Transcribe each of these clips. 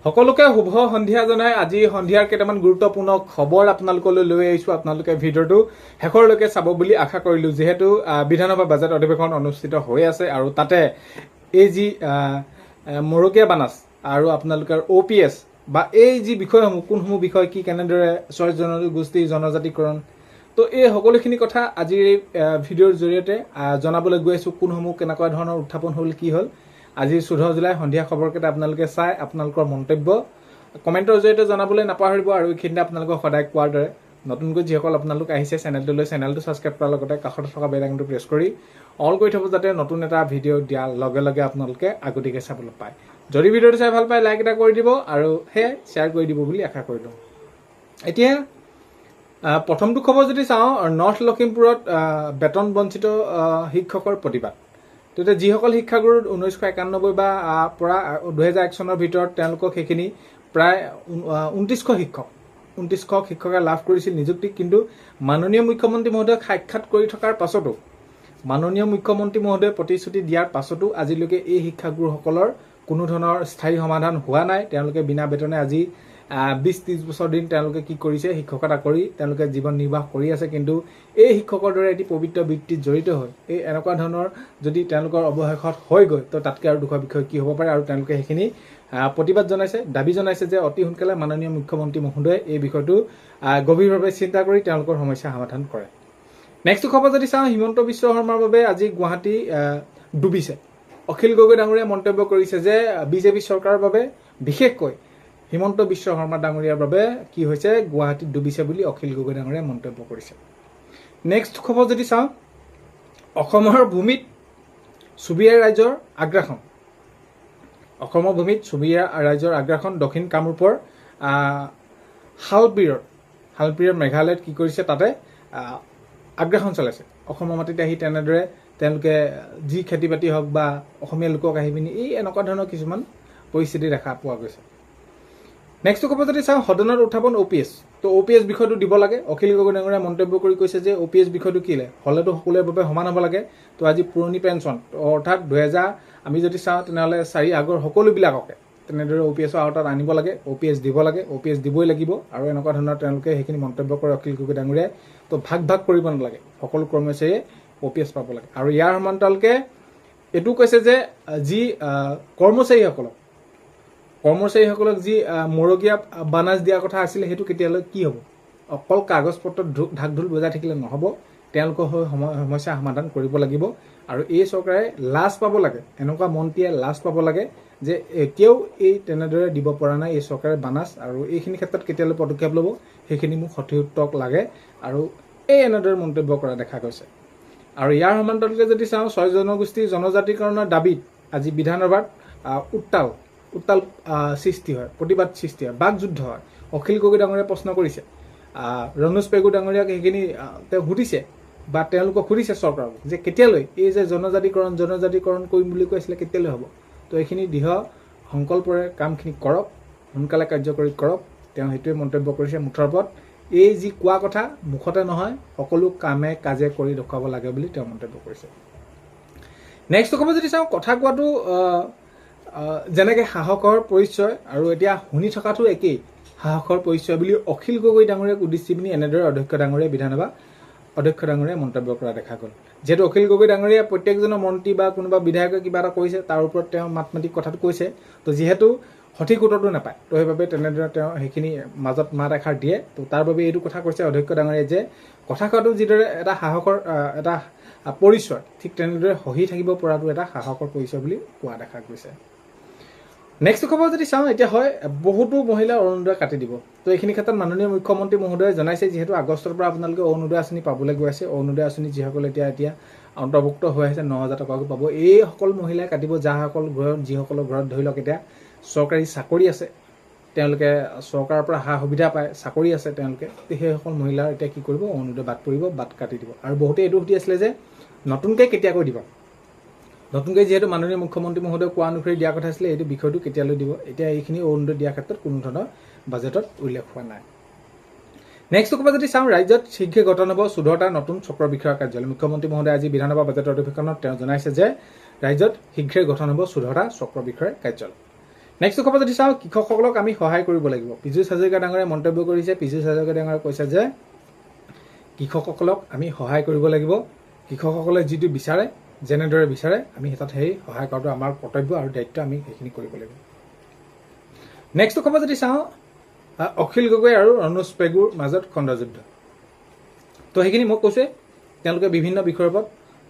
সকলোকে শুভ সন্ধিয়া জনাই আজি সন্ধিয়াৰ কেইটামান গুৰুত্বপূৰ্ণ খবৰ আপোনালোকলৈ লৈ আহিছোঁ। আপোনালোকে ভিডিঅ'টো শেষৰলৈকে চাব বুলি আশা কৰিলোঁ, যিহেতু বিধানসভা বাজেট অধিৱেশন অনুষ্ঠিত হৈ আছে আৰু তাতে এই যি মৰকীয়া বানাচ আৰু আপোনালোকৰ OPS বা এই যি বিষয়সমূহ কোনসমূহ বিষয় কি কেনেদৰে স্বয়ং জনগোষ্ঠী জনজাতিকৰণ, তো এই সকলোখিনি কথা আজিৰ এই ভিডিঅ'ৰ জৰিয়তে জনাবলৈ গৈ আছোঁ। কোনসমূহ কেনেকুৱা ধৰণৰ উত্থাপন হ'ল, কি হ'ল। আজি 14 জুলাই সন্ধিয়া খবৰকেইটা আপোনালোকে চাই আপোনালোকৰ মন্তব্য কমেণ্টৰ জৰিয়তে জনাবলৈ নাপাহৰিব। আৰু এইখিনিতে আপোনালোকক সদায় কোৱাৰ দৰে নতুনকৈ যিসকল আপোনালোক আহিছে চেনেলটোলৈ, চেনেলটো ছাবস্ক্ৰাইব কৰাৰ লগতে কাষতে থকা বেল আইকনটো প্ৰেছ কৰি অল কৰি থ'ব, যাতে নতুন এটা ভিডিঅ' দিয়াৰ লগে লগে আপোনালোকে আগতীয়াকৈ চাবলৈ পায়। যদি ভিডিঅ'টো চাই ভাল পায় লাইক এটা কৰি দিব আৰু সেয়াই শ্বেয়াৰ কৰি দিব বুলি আশা কৰিলোঁ। এতিয়া প্ৰথমটো খবৰ যদি চাওঁ, নৰ্থ লখিমপুৰত বেতন বঞ্চিত শিক্ষকৰ প্ৰতিবাদ। তেতিয়া যিসকল শিক্ষাগুৰু 1991 বা পৰা 2001 চনৰ ভিতৰত তেওঁলোকক সেইখিনি প্ৰায় 2900 শিক্ষকে লাভ কৰিছিল নিযুক্তি। কিন্তু মাননীয় মুখ্যমন্ত্ৰী মহোদয়ক সাক্ষাৎ কৰি থকাৰ পাছতো, মাননীয় মুখ্যমন্ত্ৰী মহোদয়ে প্ৰতিশ্ৰুতি দিয়াৰ পাছতো আজিলৈকে এই শিক্ষাগুৰুসকলৰ কোনো ধৰণৰ স্থায়ী সমাধান হোৱা নাই। তেওঁলোকে বিনা বেতনে আজি 20-30 বছৰ দিন তেওঁলোকে কি কৰিছে, শিক্ষকতা কৰি তেওঁলোকে জীৱন নিৰ্বাহ কৰি আছে। কিন্তু এই শিক্ষকৰ দৰে এটি পবিত্ৰ বৃত্তিত জড়িত হৈ এই এনেকুৱা ধৰণৰ যদি তেওঁলোকৰ অৱশেষত হৈ গৈ, তো তাতকৈ আৰু দুখৰ বিষয় কি হ'ব পাৰে। আৰু তেওঁলোকে সেইখিনি প্ৰতিবাদ জনাইছে, দাবী জনাইছে যে অতি সোনকালে মাননীয় মুখ্যমন্ত্ৰী মহোদয়ে এই বিষয়টো গভীৰভাৱে চিন্তা কৰি তেওঁলোকৰ সমস্যা সমাধান কৰে। নেক্সট খবৰ যদি চাওঁ, হিমন্ত বিশ্ব শৰ্মাৰ বাবে আজি গুৱাহাটী ডুবিছে। অখিল গগৈ ডাঙৰীয়াই মন্তব্য কৰিছে যে বিজেপি চৰকাৰৰ বাবে, বিশেষকৈ হিমন্ত বিশ্ব শৰ্মা ডাঙৰীয়াৰ বাবে কি হৈছে, গুৱাহাটীত ডুবিছে বুলি অখিল গগৈ ডাঙৰীয়াই মন্তব্য কৰিছে। নেক্সট খবৰ যদি চাওঁ, অসমৰ ভূমিত চুবুৰীয়া ৰাজ্যৰ আগ্ৰাসন। অসমৰ ভূমিত চুবুৰীয়া ৰাজ্যৰ আগ্ৰাসন। দক্ষিণ কামৰূপৰ শালপীৰৰ মেঘালয়ত কি কৰিছে, তাতে আগ্ৰাসন চলাইছে। অসমৰ মাটিতে আহি তেনেদৰে তেওঁলোকে যি খেতি বাতি হওক বা অসমীয়া লোকক আহি পিনি এই এনেকুৱা ধৰণৰ কিছুমান পৰিস্থিতি দেখা পোৱা গৈছে। নেক্সট খবৰ যদি চাওঁ, সদনত উত্থাপন OPS। তো OPS বিষয়টো দিব লাগে। অখিল গগৈ ডাঙৰীয়াই মন্তব্য কৰি কৈছে যে OPS বিষয়টো কি হ'লেতো সকলোৰে বাবে সমান হ'ব লাগে। তো আজি পুৰণি পেঞ্চন অৰ্থাৎ 2000 আমি যদি চাওঁ তেনেহ'লে 4 আগৰ সকলোবিলাককে তেনেদৰে OPSৰ আওতাত আনিব লাগে, OPS দিব লাগে, OPS দিবই লাগিব। আৰু এনেকুৱা ধৰণৰ তেওঁলোকে সেইখিনি মন্তব্য কৰে অখিল গগৈ ডাঙৰীয়াই। তো ভাগ কৰিব নালাগে, সকলো কৰ্মচাৰীয়ে OPS পাব লাগে। আৰু ইয়াৰ সমান্তৰালকে এইটো কৈছে যে যি কৰ্মচাৰীসকলক যি মৰকীয়া বানাজ দিয়াৰ কথা আছিলে, সেইটো কেতিয়ালৈ কি হ'ব। অকল কাগজ পত্ৰত ঢাক ঢোল বজাই থাকিলে নহ'ব, তেওঁলোকৰ হৈ সমস্যা সমাধান কৰিব লাগিব। আৰু এই চৰকাৰে লাজ পাব লাগে, এনেকুৱা মন্ত্ৰীয়ে লাজ পাব লাগে যে এতিয়াও এই তেনেদৰে দিব পৰা নাই এই চৰকাৰে বানাজ। আৰু এইখিনি ক্ষেত্ৰত কেতিয়ালৈ পদক্ষেপ ল'ব, সেইখিনি মোক সঠিক উত্তৰ লাগে। আৰু এই এনেদৰে মন্তব্য কৰা দেখা গৈছে। আৰু ইয়াৰ সমান্তৰালকে যদি চাওঁ, স্বয়ং জনগোষ্ঠী জনজাতিকৰণৰ দাবীত আজি বিধানসভাত উত্তাল সৃষ্টি হয়, প্ৰতিবাদ সৃষ্টি হয়, বাকযুদ্ধ হয়। অখিল গগৈ ডাঙৰীয়াই প্ৰশ্ন কৰিছে, ৰণোজ পেগু ডাঙৰীয়াক সেইখিনি তেওঁ সুধিছে বা তেওঁলোকক সুধিছে চৰকাৰক যে কেতিয়ালৈ এই যে জনজাতিকৰণ কৰিম বুলি কৈছিলে, কেতিয়ালৈ হ'ব। তো এইখিনি দৃঢ় সংকল্পৰে কামখিনি কৰক, সোনকালে কাৰ্যকৰী কৰক। তেওঁ সেইটোৱে মন্তব্য কৰিছে মুঠৰ ওপৰত। এই যি কোৱা কথা মুখতে নহয়, সকলো কামে কাজে কৰি দেখুৱাব লাগে বুলি তেওঁ মন্তব্য কৰিছে। নেক্সট খবৰ যদি চাওঁ, কথা কোৱাটো যেনেকৈ সাহসৰ পৰিচয় আৰু এতিয়া শুনি থকাটো একেই সাহসৰ পৰিচয় বুলি অখিল গগৈ ডাঙৰীয়াক উদ্দেশ্যি পিনি এনেদৰে বিধানসভা অধ্যক্ষ ডাঙৰীয়াই মন্তব্য কৰা দেখা গ'ল। যিহেতু অখিল গগৈ ডাঙৰীয়াই প্ৰত্যেকজনৰ মন্ত্ৰী বা কোনোবা বিধায়কে কিবা এটা কৈছে, তাৰ ওপৰত তেওঁ মাতমাতিক কথাটো কৈছে। তো যিহেতু সঠিক উত্তৰটো নাপায়, তো সেইবাবে তেনেদৰে তেওঁ সেইখিনি মাজত মাত এষাৰ দিয়ে। তো তাৰ বাবে এইটো কথা কৈছে অধ্যক্ষ ডাঙৰীয়াই যে কথা কোৱাটো যিদৰে এটা সাহসৰ এটা পৰিচয়, ঠিক তেনেদৰে সহি থাকিব পৰাটো এটা সাহসৰ পৰিচয় বুলি কোৱা দেখা গৈছে। নেক্সট খবৰ যদি চাওঁ, এতিয়া হয় বহুতো মহিলা অৰুণোদয় কাটি দিব। তো এইখিনি ক্ষেত্ৰত মাননীয় মুখ্যমন্ত্ৰী মহোদয়ে জনাইছে, যিহেতু আগষ্টৰ পৰা আপোনালোকে অৰুণোদয় আঁচনি পাবলৈ গৈ আছে। অৰুণোদয় আঁচনি যিসকল এতিয়া অন্তৰ্ভুক্ত হৈ আছে 9,000 টকাকৈ পাব। এই সকল মহিলাই কাটিব যিসকলৰ ঘৰত ধৰি লওক এতিয়া চৰকাৰী চাকৰি আছে, তেওঁলোকে চৰকাৰৰ পৰা সা সুবিধা পায়, চাকৰি আছে তেওঁলোকে, সেইসকল মহিলাৰ এতিয়া কি কৰিব, অৰুণোদয় বাদ পৰিব, বাদ কাটি দিব। আৰু বহুতে এইটো সুধি আছিলে যে নতুনকৈ কেতিয়াকৈ দিব। নতুনকৈ যিহেতু মাননীয় মুখ্যমন্ত্ৰী মহোদয়ে কোৱা অনুসৰি দিয়া কথা আছিলে, এইটো বিষয়টো কেতিয়ালৈ দিব। এতিয়া এইখিনি অৰুণোদয় দিয়াৰ ক্ষেত্ৰত কোনো ধৰণৰ বাজেটত উল্লেখ হোৱা নাই। নেক্সট খবৰ যদি চাওঁ, ৰাজ্যত শীঘ্ৰে গঠন হ'ব 14টা নতুন চক্ৰ বিষয়া কাৰ্যালয়। মুখ্যমন্ত্ৰী মহোদয়ে আজি বিধানসভা বাজেটৰ অধিৱেশনত তেওঁ জনাইছে যে ৰাজ্যত শীঘ্ৰে গঠন হ'ব 14টা চক্ৰ বিষয়া কাৰ্যালয়। নেক্সট খবৰ যদি চাওঁ, কৃষকসকলক আমি সহায় কৰিব লাগিব। পীযুষ হাজৰিকা ডাঙৰীয়াই মন্তব্য কৰিছে। পীযুষ হাজৰিকা ডাঙৰীয়াই কৈছে যে কৃষকসকলক আমি সহায় কৰিব লাগিব। কৃষকসকলে যিটো বিচাৰে, যেনেদৰে বিচাৰে, আমি তাত সেই সহায় কৰাটো আমাৰ কৰ্তব্য আৰু দায়িত্ব, আমি সেইখিনি কৰিব লাগিব। নেক্সট খবৰ যদি চাওঁ, অখিল গগৈ আৰু ৰণোজ পেগুৰ মাজত খণ্ডযুদ্ধ। তো সেইখিনি মই কৈছোঁৱে, তেওঁলোকে বিভিন্ন বিষয়ৰ ওপৰত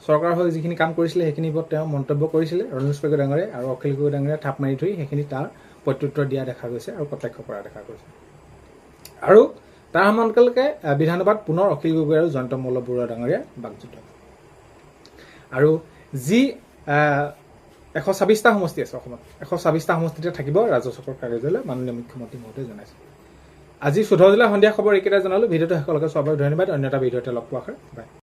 চৰকাৰৰ হৈ যিখিনি কাম কৰিছিলে সেইখিনিৰ ওপৰত তেওঁ মন্তব্য কৰিছিলে। ৰণোজ পেগু ডাঙৰীয়াই আৰু অখিল গগৈ ডাঙৰীয়াই থাপ মাৰি থৈ সেইখিনি তাৰ প্ৰত্যুত্তৰ দিয়া দেখা গৈছে আৰু প্ৰত্যক্ষ কৰা দেখা গৈছে। আৰু তাৰ সমান্তৰালকে বিধানসভাত পুনৰ অখিল গগৈ আৰু জয়ন্ত মল্ল বৰুৱা ডাঙৰীয়াৰ বাকযুদ্ধ। আৰু যি 126টা সমষ্টি আছে অসমত, 126টা সমষ্টিতে থাকিব ৰাজহ কাৰ্যালয়, মাননীয় মুখ্যমন্ত্ৰী মহোদয়ে জনাইছে। আজি 14 জুলাই সন্ধিয়া খবৰ এইকেইটা জনালোঁ। ভিডিঅ'টো শেষলৈকে চোৱাৰ বাবে ধন্যবাদ। অন্য এটা ভিডিঅ'তে লগ পোৱাৰ আশা। বাই।